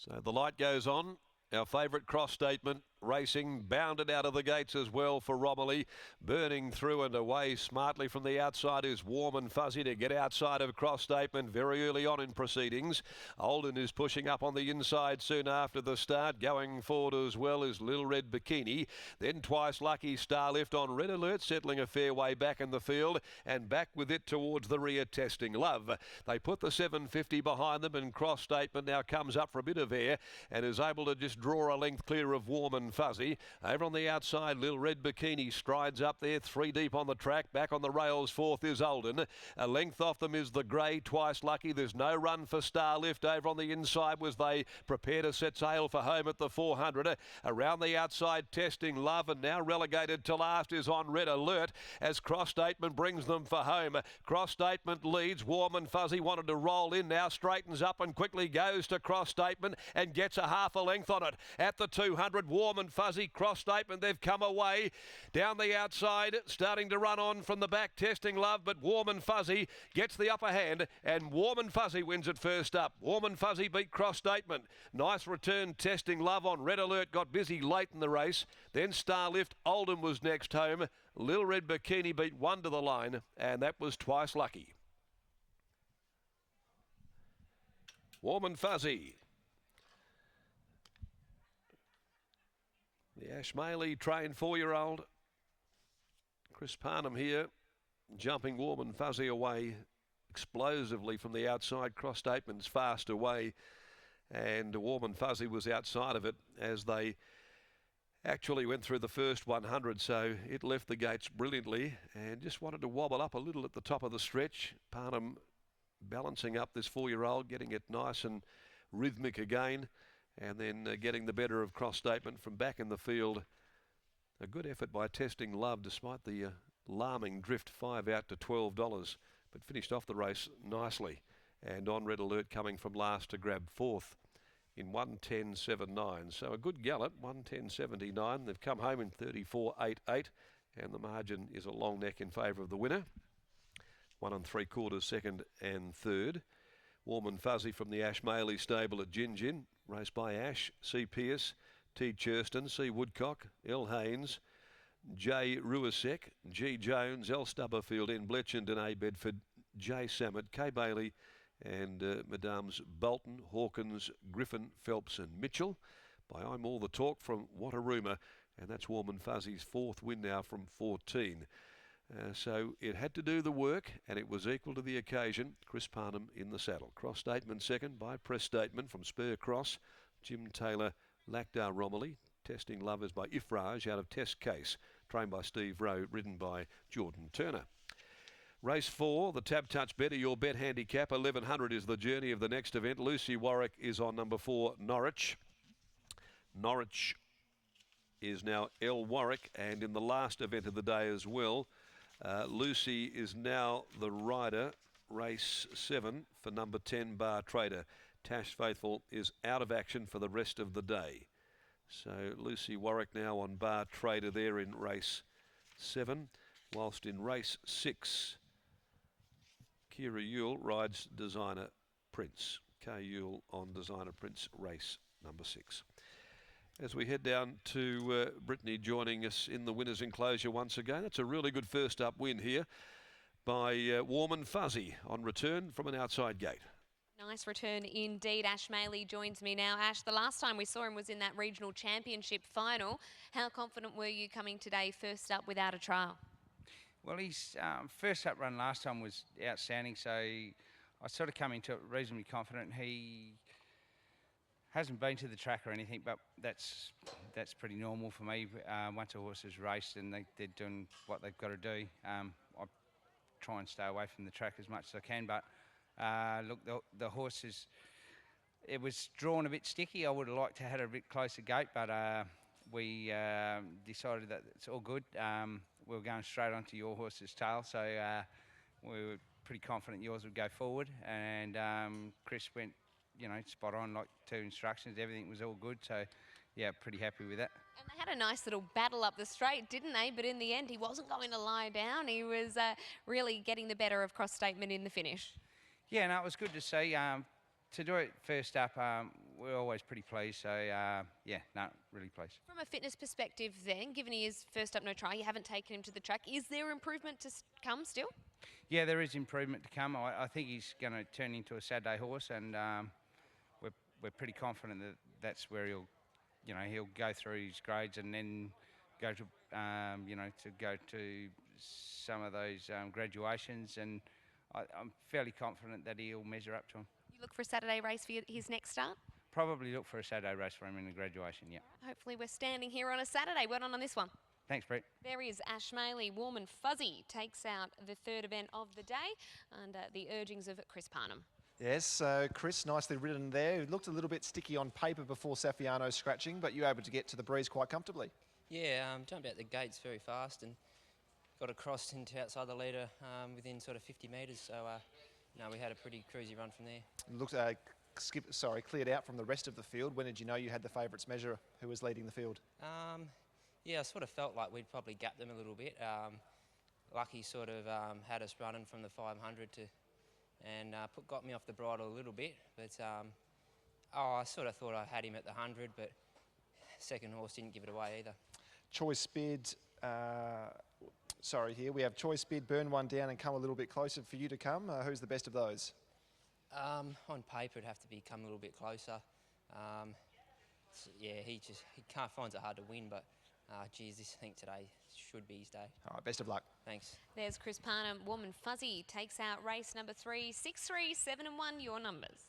So the light goes on. Our favourite cross statement racing, bounded out of the gates as well for Romilly, burning through and away smartly from the outside is Warm and Fuzzy to get outside of cross statement very early on in proceedings. Olden is pushing up on the inside soon after the start. Going forward as well is Little Red Bikini, then Twice Lucky Starlift on Red Alert, settling a fair way back in the field, and back with it towards the rear, Testing Love. They put the 750 behind them, and cross statement now comes up for a bit of air and is able to just draw a length clear of Warm and Fuzzy. Over on the outside, Little Red Bikini strides up there, 3 deep on the track. Back on the rails, 4th is Olden. A length off them is the grey Twice Lucky. There's no run for Starlift. Over on the inside was they prepare to set sail for home at the 400. Around the outside, Testing Love, and now relegated to last is on Red Alert as Cross Statement brings them for home. Cross Statement leads. Warm and Fuzzy wanted to roll in, now straightens up and quickly goes to Cross Statement and gets a half a length on it. At the 200, Warm and Fuzzy, Cross Statement, they've come away. Down the outside, starting to run on from the back, Testing Love, but Warm and Fuzzy gets the upper hand, and Warm and Fuzzy wins it first up. Warm and Fuzzy beat Cross Statement. Nice return, Testing Love on Red Alert, got busy late in the race. Then Starlift, Olden was next home. Little Red Bikini beat 1 to the line, and that was Twice Lucky. Warm and Fuzzy. The Ashmaley trained 4-year-old. Chris Parnham here, jumping Warm and Fuzzy away explosively from the outside. Cross Statement's fast away, and Warm and Fuzzy was outside of it as they actually went through the first 100, so it left the gates brilliantly and just wanted to wobble up a little at the top of the stretch. Parnham balancing up this 4-year-old, getting it nice and rhythmic again, and then getting the better of Cross Statement from back in the field. A good effort by Testing Love despite the alarming drift, 5 out to $12, but finished off the race nicely. And on Red Alert coming from last to grab 4th in 1:10.79. So a good gallop, 1:10.79. They've come home in 34.88, and the margin is a long neck in favour of the winner. 1 3/4 second and third. Warm and Fuzzy from the Ashmaley stable at Gin, raced by Ash, C. Pearce, T. Churston, C. Woodcock, L. Haynes, J. Ruisek, G. Jones, L. Stubberfield, N. Bletchenden, A. Bedford, J. Samet, K. Bailey, and Madames Bolton, Hawkins, Griffin, Phelps and Mitchell. By I'm All the Talk from What a Rumour, and that's Warm and Fuzzy's 4th win now from 14. So it had to do the work, and it was equal to the occasion. Chris Parnham in the saddle. Cross Statement second by Press Statement from Spur Cross. Jim Taylor, Lacdar Romilly. Testing Love is by Ifraj out of Test Case. Trained by Steve Rowe, ridden by Jordan Turner. Race 4, the Tab Touch Better Your Bet handicap. 1100 is the journey of the next event. Lucy Warwick is on number 4, Norwich. Norwich is now L. Warwick, and in the last event of the day as well, Lucy is now the rider, race 7 for number 10, Bar Trader. Tash Faithful is out of action for the rest of the day. So Lucy Warwick now on Bar Trader there in race 7, whilst in race 6, Kira Yule rides Designer Prince. K. Yule on Designer Prince, race number 6. As we head down to Brittany joining us in the winner's enclosure once again. It's a really good first up win here by Warm and Fuzzy on return from an outside gate. Nice return indeed. Ash Maley joins me now. Ash, the last time we saw him was in that regional championship final. How confident were you coming today first up without a trial? Well, his first up run last time was outstanding, so I sort of come into it reasonably confident. He hasn't been to the track or anything, but that's pretty normal for me. Once a horse has raced and they're doing what they've got to do, I try and stay away from the track as much as I can. But look, the horse it was drawn a bit sticky. I would have liked to have had a bit closer gate, but we decided that it's all good. We were going straight onto your horse's tail, so we were pretty confident yours would go forward, and Chris went, spot on, like 2 instructions. Everything was all good, so yeah, pretty happy with that. And they had a nice little battle up the straight, didn't they? But in the end, he wasn't going to lie down. He was really getting the better of Cross Statement in the finish. Yeah, no, it was good to see. To do it first up, we're always pretty pleased. So, yeah, no, really pleased. From a fitness perspective then, given he is first up no try, you haven't taken him to the track, is there improvement to come still? Yeah, there is improvement to come. I think he's going to turn into a Saturday horse, and we're pretty confident that that's where he'll go through his grades and then go to to go to some of those graduations, and I'm fairly confident that he'll measure up to him. You look for a Saturday race for his next start? Probably look for a Saturday race for him in the graduation, yeah. Hopefully we're standing here on a Saturday. Well done on this one. Thanks, Brett. There is Ash Maley, Warm and Fuzzy, takes out the third event of the day under the urgings of Chris Parnham. Yes, so Chris, nicely ridden there. It looked a little bit sticky on paper before Safiano's scratching, but you were able to get to the breeze quite comfortably. Yeah, jumped out the gates very fast and got across into outside the leader within sort of 50 metres. So, no, we had a pretty cruisy run from there. It looked, cleared out from the rest of the field. When did you know you had the favourites measure who was leading the field? Yeah, I sort of felt like we'd probably gapped them a little bit. Lucky sort of had us running from the 500 and got me off the bridle a little bit. But I sort of thought I had him at the 100, but second horse didn't give it away either. Choice Bid, here we have Choice Bid, burn one down and come a little bit closer for you to come. Who's the best of those? On paper, it'd have to become a little bit closer. Yeah, he finds it hard to win, but geez, I think today should be his day. All right, best of luck. Thanks. There's Chris Parnham, Warm and Fuzzy, takes out race number 3, 6, 3, 7 and 1, your numbers.